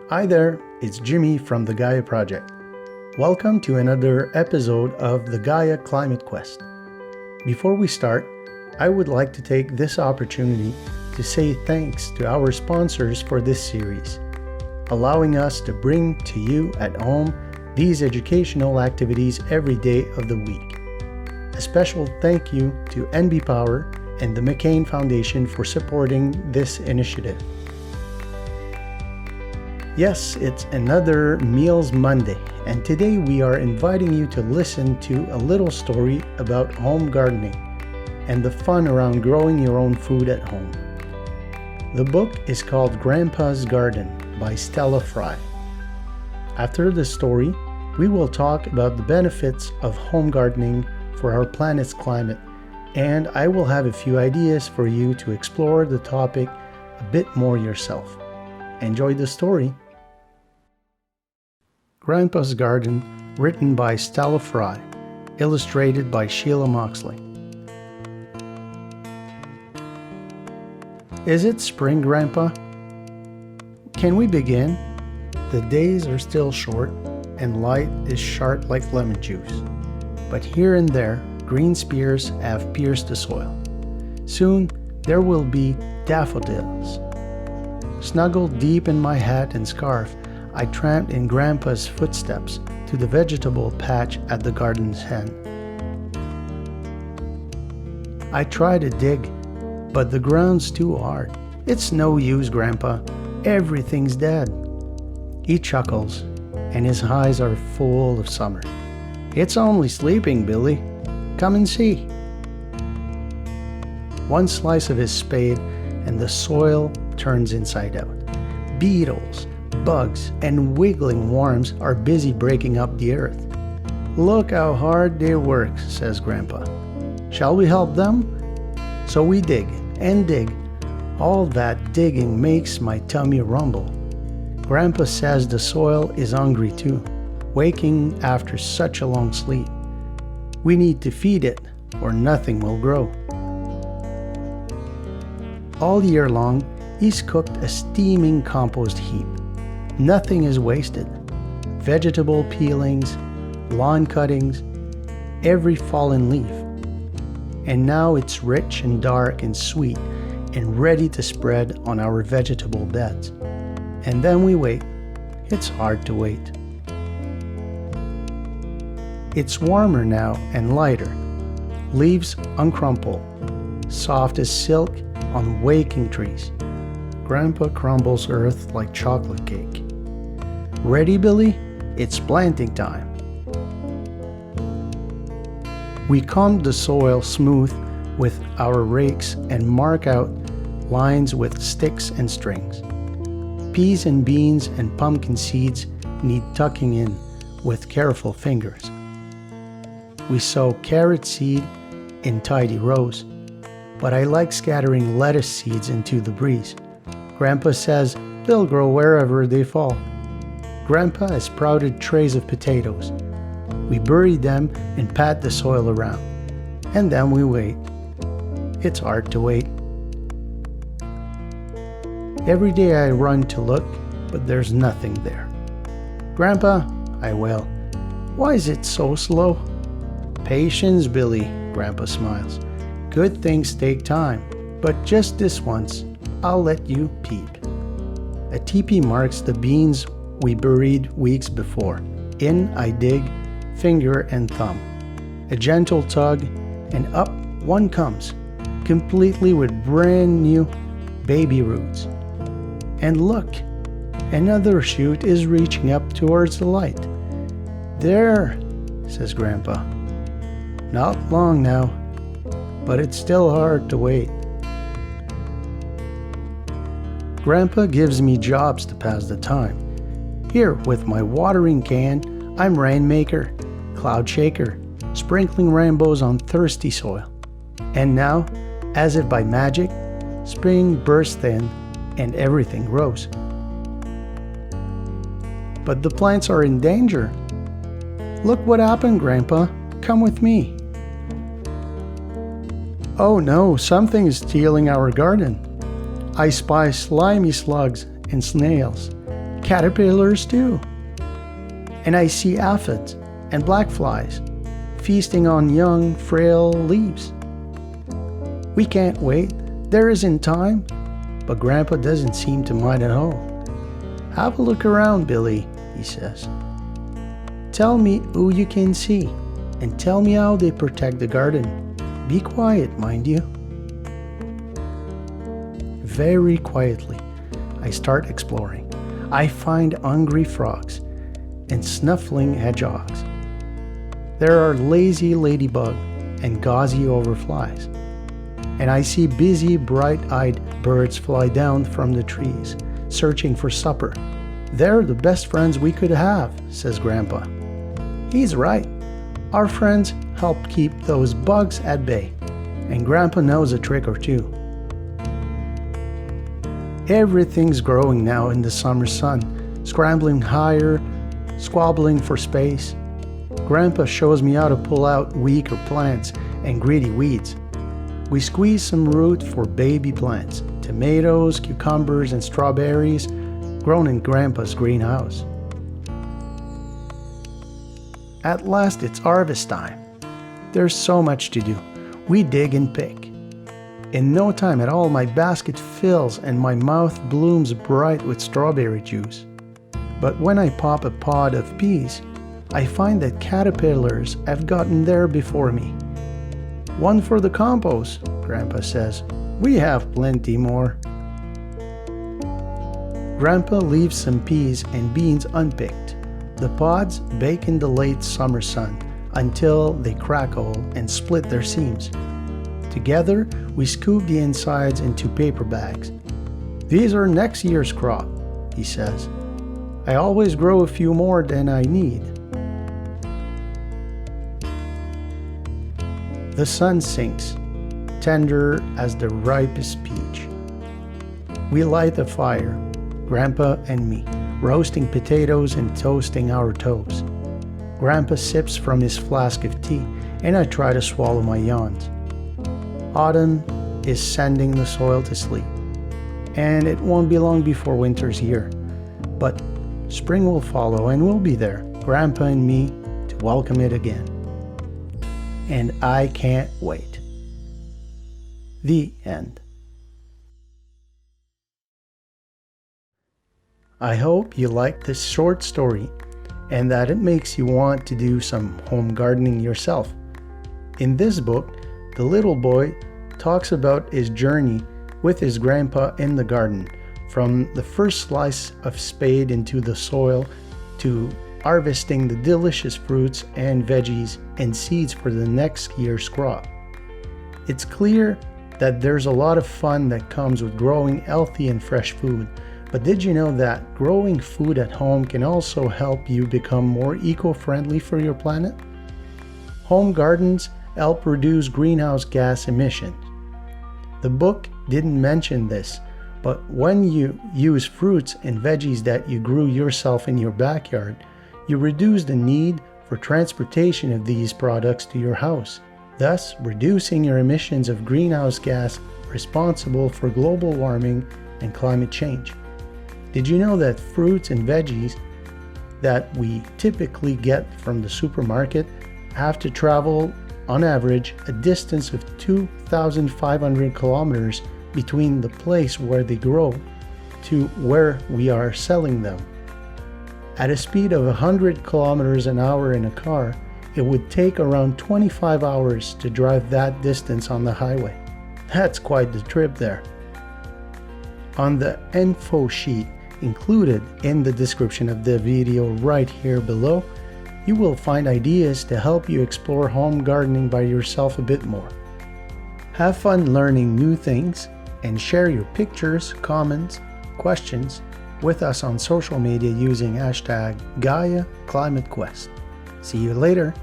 Hi there, it's Jimmy from the Gaia Project. Welcome to another episode of the Gaia Climate Quest. Before we start, I would like to take this opportunity to say thanks to our sponsors for this series, allowing us to bring to you at home these educational activities every day of the week. A special thank you to NB Power and the McCain Foundation for supporting this initiative. Yes, it's another Meals Monday, and today we are inviting you to listen to a little story about home gardening and the fun around growing your own food at home. The book is called Grandpa's Garden by Stella Fry. After the story, we will talk about the benefits of home gardening for our planet's climate, and I will have a few ideas for you to explore the topic a bit more yourself. Enjoy the story. Grandpa's Garden, written by Stella Fry, illustrated by Sheila Moxley. Is it spring, Grandpa? Can we begin? The days are still short, and light is sharp like lemon juice. But here and there, green spears have pierced the soil. Soon, there will be daffodils. Snuggled deep in my hat and scarf, I tramped in Grandpa's footsteps to the vegetable patch at the garden's end. I try to dig, but the ground's too hard. It's no use, Grandpa. Everything's dead. He chuckles, and his eyes are full of summer. It's only sleeping, Billy. Come and see. One slice of his spade, and the soil turns inside out. Beetles, bugs, and wiggling worms are busy breaking up the earth. Look how hard they work, says Grandpa. Shall we help them? So we dig and dig. All that digging makes my tummy rumble. Grandpa says the soil is hungry too, waking after such a long sleep. We need to feed it, or nothing will grow. All year long, he's cooked a steaming compost heap. Nothing is wasted. Vegetable peelings, lawn cuttings, every fallen leaf. And now it's rich and dark and sweet and ready to spread on our vegetable beds. And then we wait. It's hard to wait. It's warmer now and lighter. Leaves uncrumple, soft as silk on waking trees. Grandpa crumbles earth like chocolate cake. Ready, Billy? It's planting time. We comb the soil smooth with our rakes and mark out lines with sticks and strings. Peas and beans and pumpkin seeds need tucking in with careful fingers. We sow carrot seed in tidy rows, but I like scattering lettuce seeds into the breeze. Grandpa says they'll grow wherever they fall. Grandpa has sprouted trays of potatoes. We bury them and pat the soil around, and then we wait. It's hard to wait. Every day I run to look, but there's nothing there. Grandpa, I wail, why is it so slow? Patience, Billy, Grandpa smiles. Good things take time, but just this once, I'll let you peep. A teepee marks the beans we buried weeks before. In I dig, finger and thumb. A gentle tug, and up one comes, completely with brand new baby roots. And look, another shoot is reaching up towards the light. There, says Grandpa. Not long now, but it's still hard to wait. Grandpa gives me jobs to pass the time. Here, with my watering can, I'm rainmaker, cloud shaker, sprinkling rainbows on thirsty soil. And now, as if by magic, spring bursts in and everything grows. But the plants are in danger. Look what happened, Grandpa. Come with me. Oh no, something is stealing our garden. I spy slimy slugs and snails, caterpillars too. And I see aphids and black flies feasting on young, frail leaves. We can't wait. There isn't time. But Grandpa doesn't seem to mind at all. Have a look around, Billy, he says. Tell me who you can see, and tell me how they protect the garden. Be quiet, mind you. Very quietly, I start exploring. I find hungry frogs and snuffling hedgehogs. There are lazy ladybug and gauzy overflies. And I see busy, bright-eyed birds fly down from the trees, searching for supper. They're the best friends we could have, says Grandpa. He's right. Our friends help keep those bugs at bay, and Grandpa knows a trick or two. Everything's growing now in the summer sun, scrambling higher, squabbling for space. Grandpa shows me how to pull out weaker plants and greedy weeds. We squeeze some root for baby plants, tomatoes, cucumbers, and strawberries grown in Grandpa's greenhouse. At last it's harvest time. There's so much to do. We dig and pick. In no time at all, my basket fills and my mouth blooms bright with strawberry juice. But when I pop a pod of peas, I find that caterpillars have gotten there before me. One for the compost, Grandpa says. We have plenty more. Grandpa leaves some peas and beans unpicked. The pods bake in the late summer sun until they crackle and split their seams. Together, we scoop the insides into paper bags. These are next year's crop, he says. I always grow a few more than I need. The sun sinks, tender as the ripest peach. We light a fire, Grandpa and me, roasting potatoes and toasting our toes. Grandpa sips from his flask of tea, and I try to swallow my yawns. Autumn is sending the soil to sleep, and it won't be long before winter's here. But spring will follow, and we'll be there, Grandpa and me, to welcome it again. And I can't wait. The end. I hope you liked this short story and that it makes you want to do some home gardening yourself. In this book, the little boy talks about his journey with his grandpa in the garden, from the first slice of spade into the soil to harvesting the delicious fruits and veggies and seeds for the next year's crop. It's clear that there's a lot of fun that comes with growing healthy and fresh food, but did you know that growing food at home can also help you become more eco-friendly for your planet? Home gardens help reduce greenhouse gas emissions. The book didn't mention this, but when you use fruits and veggies that you grew yourself in your backyard, you reduce the need for transportation of these products to your house, thus reducing your emissions of greenhouse gas responsible for global warming and climate change. Did you know that fruits and veggies that we typically get from the supermarket have to travel, on average, a distance of 2,500 kilometers between the place where they grow to where we are selling them? At a speed of 100 kilometers an hour in a car, it would take around 25 hours to drive that distance on the highway. That's quite the trip there. On the info sheet included in the description of the video right here below, you will find ideas to help you explore home gardening by yourself a bit more. Have fun learning new things and share your pictures, comments, questions with us on social media using hashtag Gaia Climate Quest. See you later.